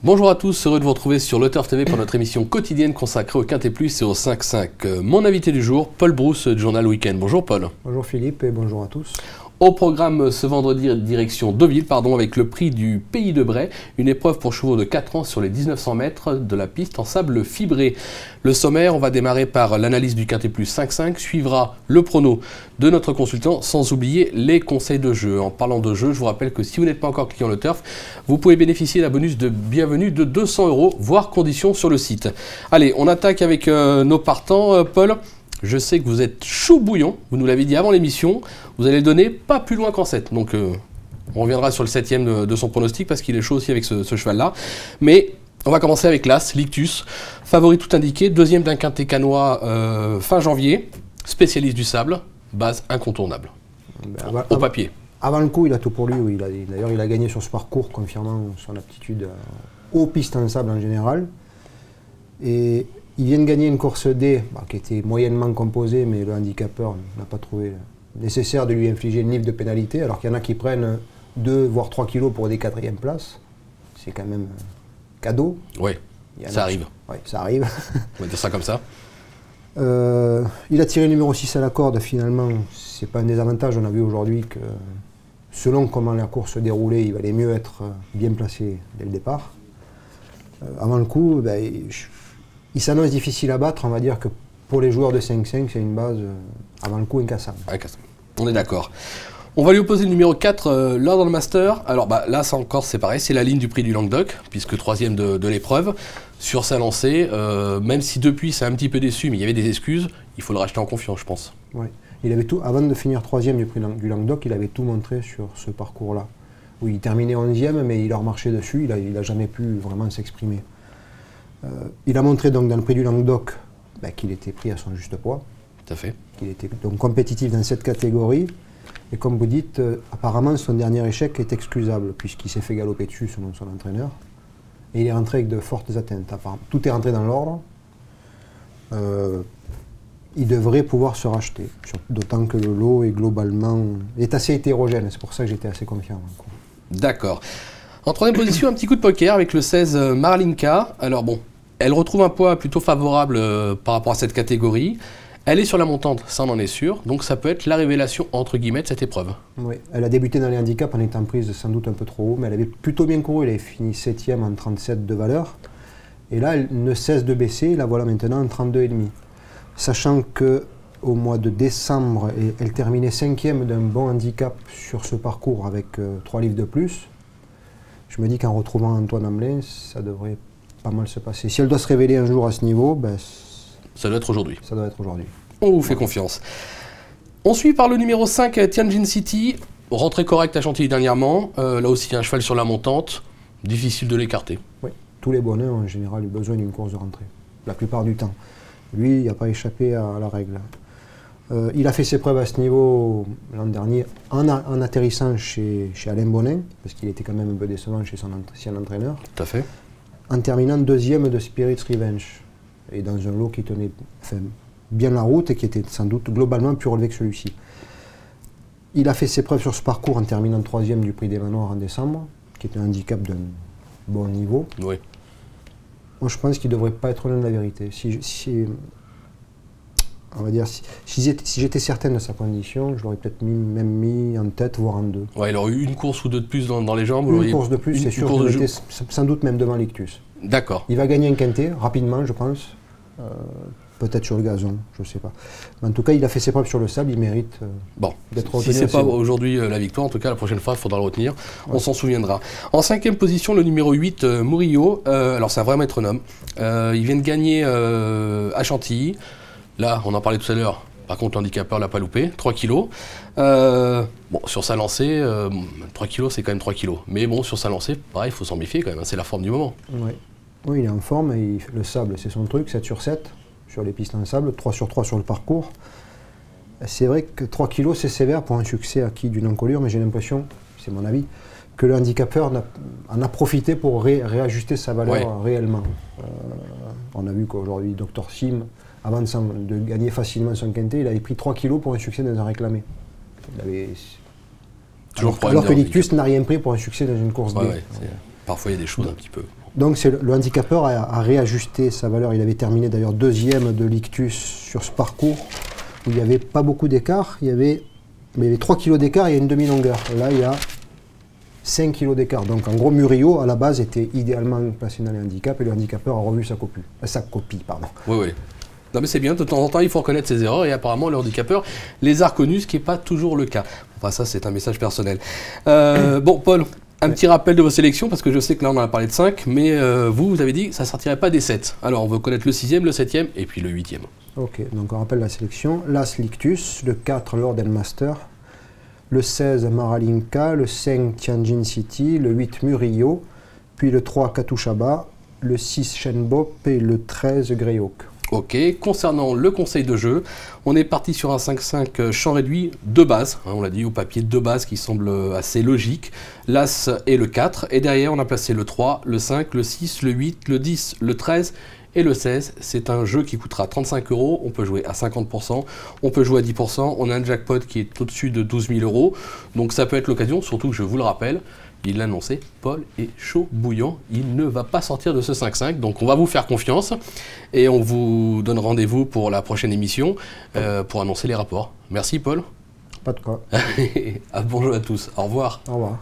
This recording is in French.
Bonjour à tous, heureux de vous retrouver sur Le Turf TV pour notre émission quotidienne consacrée au Quintet Plus et au 5-5. Mon invité du jour, Paul Brousse du journal Week-end. Bonjour Paul. Bonjour Philippe et bonjour à tous. Au programme ce vendredi, direction Deauville, avec le prix du Pays de Bray, une épreuve pour chevaux de 4 ans sur les 1900 mètres de la piste en sable fibré. Le sommaire, on va démarrer par l'analyse du Quintet Plus 5-5, suivra le prono de notre consultant, sans oublier les conseils de jeu. En parlant de jeu, je vous rappelle que si vous n'êtes pas encore client Le Turf, vous pouvez bénéficier d'un bonus de bienvenue de 200 €, voire conditions sur le site. Allez, on attaque avec nos partants, Paul. Je sais que vous êtes chaud bouillant, vous nous l'avez dit avant l'émission, vous allez le donner pas plus loin qu'en 7. Donc on reviendra sur le 7e de son pronostic parce qu'il est chaud aussi avec ce cheval-là. Mais on va commencer avec l'As, l'Ictus, favori tout indiqué, deuxième d'un quintet canois fin janvier, spécialiste du sable, base incontournable, au papier. Avant le coup, il a tout pour lui, oui. D'ailleurs, il a gagné sur ce parcours, confirmant son aptitude aux pistes en sable en général. Et il vient de gagner une course D qui était moyennement composée, mais le handicapeur n'a pas trouvé nécessaire de lui infliger une livre de pénalité, alors qu'il y en a qui prennent 2 voire 3 kilos pour des 4e places. C'est quand même cadeau. Oui, ça arrive. Oui, ça arrive. On va dire ça comme ça. Il a tiré le numéro 6 à la corde, finalement, c'est pas un désavantage. On a vu aujourd'hui que selon comment la course se déroulait, il valait mieux être bien placé dès le départ. Avant le coup, il s'annonce difficile à battre. On va dire que pour les joueurs de 5-5, c'est une base avant le coup incassable. On est d'accord. On va lui opposer le numéro 4, Lord Master. Alors là, ça encore, c'est pareil, c'est la ligne du prix du Languedoc, puisque 3e de l'épreuve. Sur sa lancée, même si depuis, c'est un petit peu déçu, mais il y avait des excuses, il faut le racheter en confiance, je pense. Oui. Il avait tout, avant de finir 3e du prix du Languedoc, il avait tout montré sur ce parcours-là. Où il terminait 11e, mais il leur marchait dessus, il n'a jamais pu vraiment s'exprimer. Il a montré donc dans le prix du Languedoc qu'il était pris à son juste poids. Tout à fait. Qu'il était donc compétitif dans cette catégorie. Et comme vous dites, apparemment son dernier échec est excusable, puisqu'il s'est fait galoper dessus selon son entraîneur. Et il est rentré avec de fortes atteintes. Tout est rentré dans l'ordre. Il devrait pouvoir se racheter. D'autant que le lot est assez hétérogène. C'est pour ça que j'étais assez confiant. D'accord. En 3e position, un petit coup de poker avec le 16 Marlinka. Alors bon, elle retrouve un poids plutôt favorable par rapport à cette catégorie. Elle est sur la montante, ça on en est sûr. Donc ça peut être la révélation entre guillemets de cette épreuve. Oui, elle a débuté dans les handicaps en étant prise sans doute un peu trop haut, mais elle avait plutôt bien couru. Elle avait fini 7e en 37 de valeur. Et là, elle ne cesse de baisser. La voilà maintenant en 32,5. Sachant qu'au mois de décembre, elle terminait 5e d'un bon handicap sur ce parcours avec 3 livres de plus. Je me dis qu'en retrouvant Antoine Hamelin, ça devrait pas mal se passer. Si elle doit se révéler un jour à ce niveau, ça doit être aujourd'hui. Ça doit être aujourd'hui. On vous fait confiance. On suit par le numéro 5, Tianjin City. Rentrée correcte à Chantilly dernièrement. Là aussi, il y a un cheval sur la montante. Difficile de l'écarter. Oui, tous les bonnets ont en général eu besoin d'une course de rentrée. La plupart du temps. Lui, il n'a pas échappé à la règle. Il a fait ses preuves à ce niveau l'an dernier en atterrissant chez Alain Bonin, parce qu'il était quand même un peu décevant chez son ancien entraîneur. Tout à fait. En terminant 2e de Spirit's Revenge. Et dans un lot qui tenait bien la route et qui était sans doute globalement plus relevé que celui-ci. Il a fait ses preuves sur ce parcours en terminant 3e du prix des Manoirs en décembre, qui était un handicap d'un bon niveau. Oui. Moi, je pense qu'il ne devrait pas être loin de la vérité. On va dire, si j'étais certain de sa condition, je l'aurais peut-être même mis en tête, voire en 2. Ouais, il aurait eu une course ou deux de plus dans les jambes. Une course de plus, c'est sûr, il était sans doute même devant l'Ictus. D'accord. Il va gagner un quintet, rapidement, je pense. Peut-être sur le gazon, je ne sais pas. Mais en tout cas, il a fait ses preuves sur le sable, il mérite d'être retenu. Si ce n'est pas aujourd'hui la victoire, en tout cas, la prochaine fois, il faudra le retenir. Ouais. On s'en souviendra. En 5e position, le numéro 8, Murillo. Alors, c'est un vrai métronome. Il vient de gagner à Chantilly. Là, on en parlait tout à l'heure. Par contre, l'handicapeur ne l'a pas loupé. 3 kilos. Sur sa lancée, 3 kilos, c'est quand même 3 kilos. Mais bon, sur sa lancée, pareil, il faut s'en méfier quand même. C'est la forme du moment. Ouais. Oui, il est en forme. Et le sable, c'est son truc. 7 sur 7 sur les pistes en sable. 3 sur 3 sur le parcours. C'est vrai que 3 kilos, c'est sévère pour un succès acquis d'une encolure. Mais j'ai l'impression, c'est mon avis, que le handicapeur en a profité pour réajuster sa valeur réellement. On a vu qu'aujourd'hui, Dr Sim, avant de gagner facilement son quintet, il avait pris 3 kilos pour un succès dans un réclamé. Alors que l'Ictus n'a rien pris pour un succès dans une course D. Parfois, il y a des choses un petit peu. Donc le handicapeur a réajusté sa valeur. Il avait terminé d'ailleurs deuxième de l'Ictus sur ce parcours où il n'y avait pas beaucoup d'écart. Il y avait 3 kg d'écart et une demi-longueur. Là, il y a 5 kg d'écart. Donc en gros, Murillo, à la base, était idéalement placé dans les handicaps et le handicapeur a revu sa copie. Oui, oui. Non mais c'est bien, de temps en temps il faut reconnaître ses erreurs et apparemment le handicapeur les a reconnus, ce qui n'est pas toujours le cas. Enfin ça c'est un message personnel. Bon Paul, un petit rappel de vos sélections, parce que je sais que là on en a parlé de 5, mais vous avez dit que ça ne sortirait pas des 7. Alors on veut connaître le 6e, le 7e et puis le 8e. Ok, donc on rappelle la sélection. L'As l'Ictus, le 4 Lord Master, le 16 Maralinka, le 5 Tianjin City, le 8 Murillo, puis le 3 Katushaba, le 6 Shenbop et le 13 Greyhawk. Ok, concernant le conseil de jeu, on est parti sur un 5-5 champ réduit de base, hein, on l'a dit au papier de base qui semble assez logique, l'As et le 4, et derrière on a placé le 3, le 5, le 6, le 8, le 10, le 13 et le 16. C'est un jeu qui coûtera 35 €, on peut jouer à 50%, on peut jouer à 10%, on a un jackpot qui est au-dessus de 12 000 €, donc ça peut être l'occasion, surtout que je vous le rappelle, il l'a annoncé, Paul est chaud bouillant, il ne va pas sortir de ce 5-5, donc on va vous faire confiance et on vous donne rendez-vous pour la prochaine émission pour annoncer les rapports. Merci Paul. Pas de quoi. Bonjour à tous, au revoir. Au revoir.